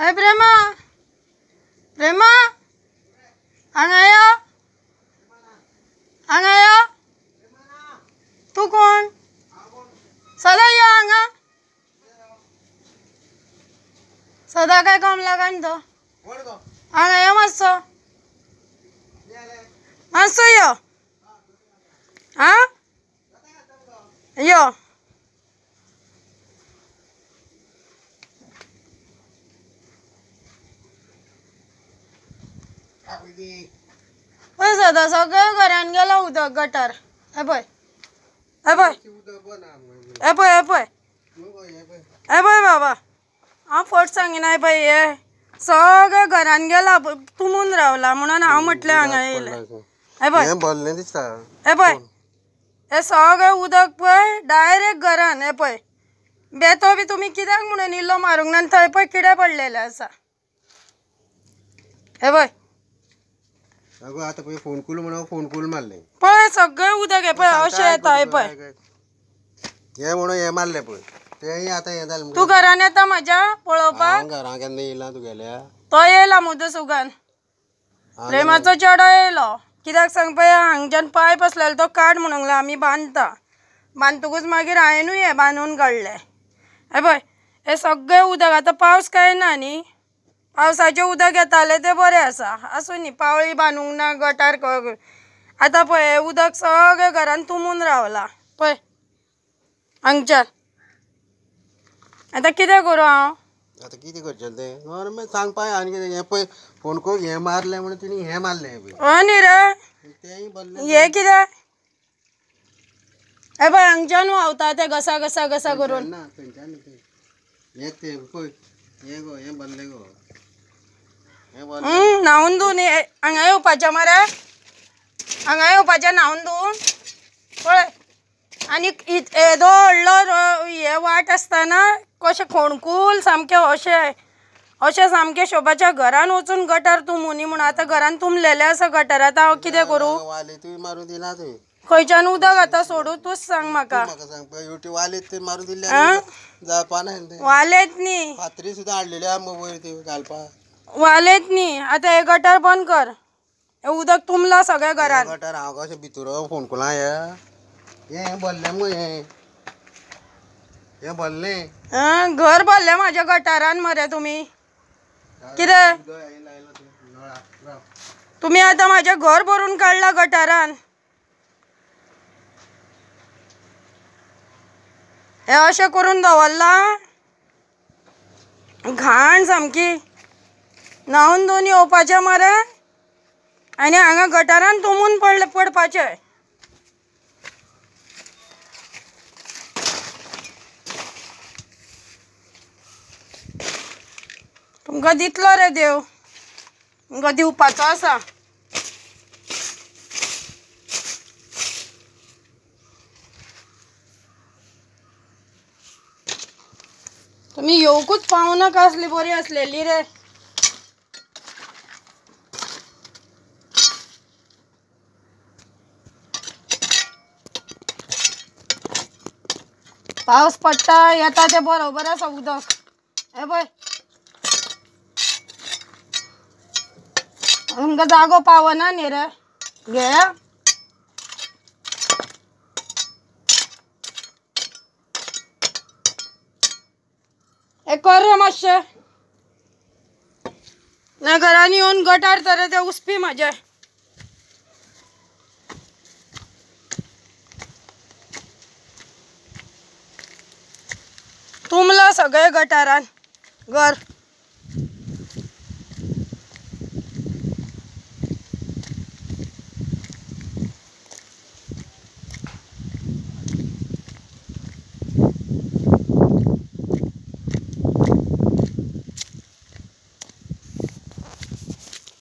अरे प्रेमा प्रेमा हांगा यो तू कोण सदा यो हांगा सदा काय काम लागान तो हांगा यो मातसो मातसो यो हा यो सदा सगळं घरान गेला उदक गटार हे पळय हे पळय हे पळय हे पळय हे पळय बाबा हांव फट सांगिना हे पळय हे सगळं घरान गेला तुंबून रावला म्हणून हांव म्हटलें हांगा येयलें हे पळय हे पळय हे सगळें उदक पळय डायरेक्ट घरान हे पळय बेतो बी तुमी कित्याक म्हणून इल्लो मारूंक ना थंय पळय किडे पडलेले आसा हे पळय अगो आता पळय फोन कूल म्हणून फोन कूल मारले पळय सगळें उदक हे पळय अशें येता हे पळय हे म्हणून हे मारले पळय तेय आता हे जालें तू घरान येता म्हाज्या पळोवपाक घरा केन्ना येयला तुगेल्या तो येयला मुद्दो सुगान प्रेमाचो चेडो येयलो कित्याक सांग पळय हांगच्यान पायप आसलेलो तो काड म्हणूंक लागला आमी बांदता बांदतकूच मागीर हांवेनूय हे बांदून काडलें हे पळय हे सगळें उदक आतां पावस काय ना न्ही पावसाचें उदक येतालें तें बरें आसा आसूं न्ही पावळी बांदूंक ना गटार आतां पळय हें उदक सगळें घरान तुंबून रावला पळय हांगच्यान आतां कितें करूं हांव आता कितें करचें तें गव्हर्मेंट सांगपा आनी कितें हें पळय फोन करून हें मारलें म्हणून तिणी हें मारलें हय न्ही रे तेंय भरलें हे कितें हे पळय हांगच्यान व्हांवता तें घसा घसा घसा करून ना थंयच्यान हें तें पळय हें गो हें भरलें गो न्हांवन धुवन हांगा येवपाचें मरे हांगा येवपाचें न्हांवन धुवन पळय आनी येदो व्हडलो हे वाट आसतना कशें खोणकूल सामकें अशें अशें सामकें शोभाच्या घरान वचून गटार तुंबुनी म्हणून आतां घरान तुंबलेलें आसा गटार आतां हांव कितें करूं वाले तुवें मारून दिना तुवें खंयच्यान उदक आतां सोडूं तूंच सांग म्हाका सांग पळय हेवटेन वालेत ते मारून दिल्ले जावपा ना तें वालेत न्ही फातरी सुद्दां हाडलेली आहा मग वयर ती घालपाक वालेत न्ही आतां हे गटार बंद कर हे उदक तुंबला सगळ्या घरान गटार हांव कशें भितर फोन करून हें भरलें मग हें भरलें घर भरलें म्हाज्या गटारान मरे तुमी कितें तुमी आतां म्हाजें घर भरून काडलां गटारान हे अशें करून दवरलां घाण सामकी न्हांवन धुवन येवपाचें मरे आनी हांगा गटारान तुंबून पडपाचें तुमकां दितलो रे देव तुमकां दिवपाचो आसा तुमी येवकूच पावनाका आसली बरी आसलेली रे पावस पडटा येता ते बरोबर आसा उदक हे पळय तुमकां जागो पावना न्ही रे घे हे कर रे मातशें ना घरान येवन गटार तर ते उसपी म्हाजे तुंबला सगळें गटारान घर